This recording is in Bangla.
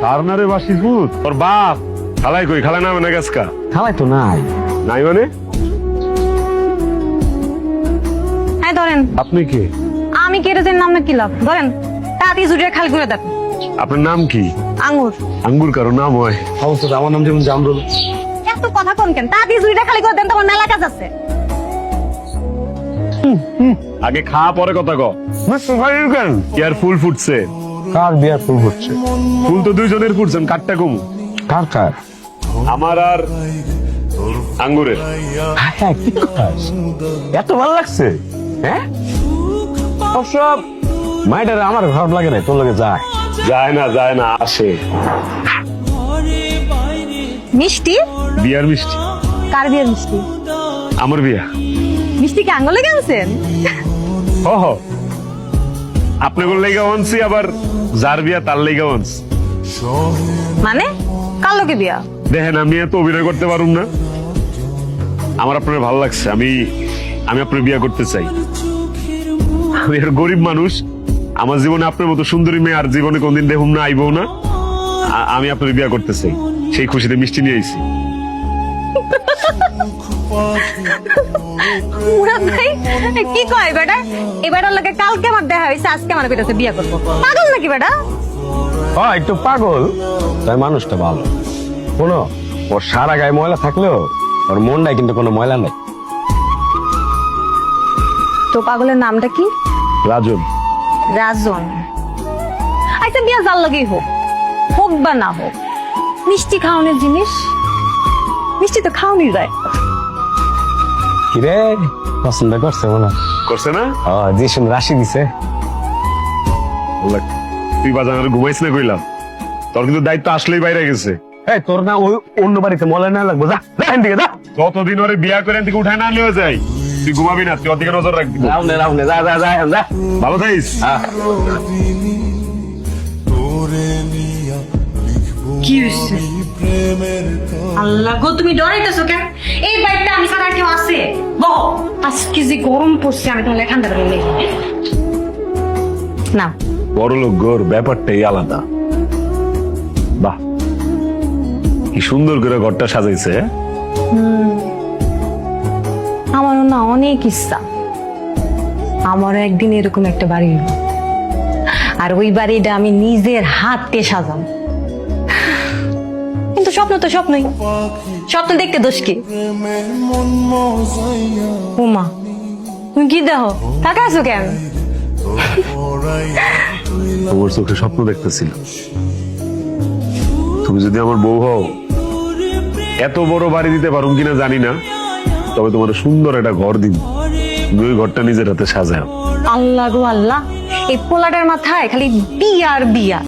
সারনারে বাসিস ভূত তোর বাপ খালাই কই খালা নামে না গাছকা খালাই তো নাই। নাই মানে হ্যাঁ ধরেন। আপনি কে? আমি কেটেছেন নাম না কি লাভ, ধরেন তাড়াতাড়ি জুড়ে খালি করে দেন। আপনার নাম কি? আঙ্গুর। আঙ্গুর কারো নাম হয়? অবশ্য আমার নাম যেমন জামরুল। এত কথা কোন কেন, তাড়াতাড়ি জুড়ে খালি করে দেন, তোমার মেলা কাজ আছে। আগে খা পরে কথা ক। ইয়ার ফুল ফুটছে। কার বিয়ার ফুল হচ্ছে? ফুল তো দুইজনের ফুটছেন, কাটটা কম। কার কার? আমার আর আঙ্গুরের। হ্যাঁ, কি কথা? এত ভালো লাগছে? হ্যাঁ, সব মাইটার আমার খারাপ লাগে না, তোর লাগে যায়। যায় না আসে। মিষ্টি? বিয়ার মিষ্টি। কার বিয়ের মিষ্টি? আমার বিয়া। মিষ্টি কি আঙ্গুলে গেছেন? হ আপনি কোন লেগা আনছি, আবার যার বিয়া তার লেগা আনছি। মানে কার লোকে বিয়া? দেখেন আমি এত অভিনয় করতে পারুম না। আমার আপনার ভালো লাগছে, আমি আপনার বিয়া করতে চাই। আমি আর গরিব মানুষ, আমার জীবনে আপনার মতো সুন্দরী মেয়ে আর জীবনে কোনদিন দেখুম না, আইবো না। আমি আপনার বিয়া করতে চাই, সেই খুশিতে মিষ্টি নিয়ে আইছি। মুরাদ ভাই কি কয় বেটা? এই বেটার লোকে কালকে আমার দেখা হয়েছে, আজকে আমার বেটাতে বিয়া করবো। পাগল নাকি বেটা? হ্যাঁ, একটু পাগল, তাই মানুষটা ভালো। শোনো, ওর সারা গায়ে ময়লা থাকলেও ওর মনটাই কিন্তু কোনো ময়লা নেই। তো পাগলের নামটা কি? রাজন। রাজন। আচ্ছা বিয়া যার লগেই হোক, হোক বা না হোক, মিষ্টি খাওয়ানোর জিনিস, মিষ্টি তো খাওয়ানি যায়। কিরে, পছন্দ করছে মনে হয়? করছে না? যে শুনে রাশি দিছে। তুই বাজারে ঘুমাইছ না কইলাম, তোর কিন্তু দায়িত্ব আসলেই বাইরে গেছে। এই তোর না ওই অন্য বাড়িতে ময়লা না লাগবো, যা এখান থেকে যা। যতদিন ওরে বিয়া করে এখান থেকে উঠায় না নিয়ে যায়, তুই ঘুমাবি না, তুই ওদিকে নজর রাখবি। রাউনে যা যা যা যা। ভালো থাকিস। কি হইছে? আল্লাহ গো, তুমি ডরাইতেছো কেন? এই বাড়িটা আমি ছাড়া আর কেউ আছে? বহ, আজকে যে গরম পড়ছে, আমি তাহলে ঠান্ডা করে নেই না। বড় লোক গোর ব্যাপারটাই আলাদা। বাহ, কি সুন্দর করে ঘরটা সাজাইছে। আমারও না অনেক ইচ্ছা, আমারও একদিন এরকম একটা বাড়ি হইব, আর ওই বাড়িটা আমি নিজের হাতে সাজাম। কিন্তু স্বপ্ন তো স্বপ্নই, স্বপ্ন দেখতে দোষ কি? উমা, তুমি কি দেখো, টাকা আছো কেন? তোমার চোখে স্বপ্ন দেখতেছিল, তুমি যদি আমার বউ হও, এত বড় বাড়ি দিতে পারুম কিনা জানি না, তবে তোমার সুন্দর একটা ঘর দিব। তুমি ওই ঘরটা নিজের হাতে সাজাও। আল্লাহ গো আল্লাহ, এই পোলাটার মাথায় খালি বিয়া আর বিয়া।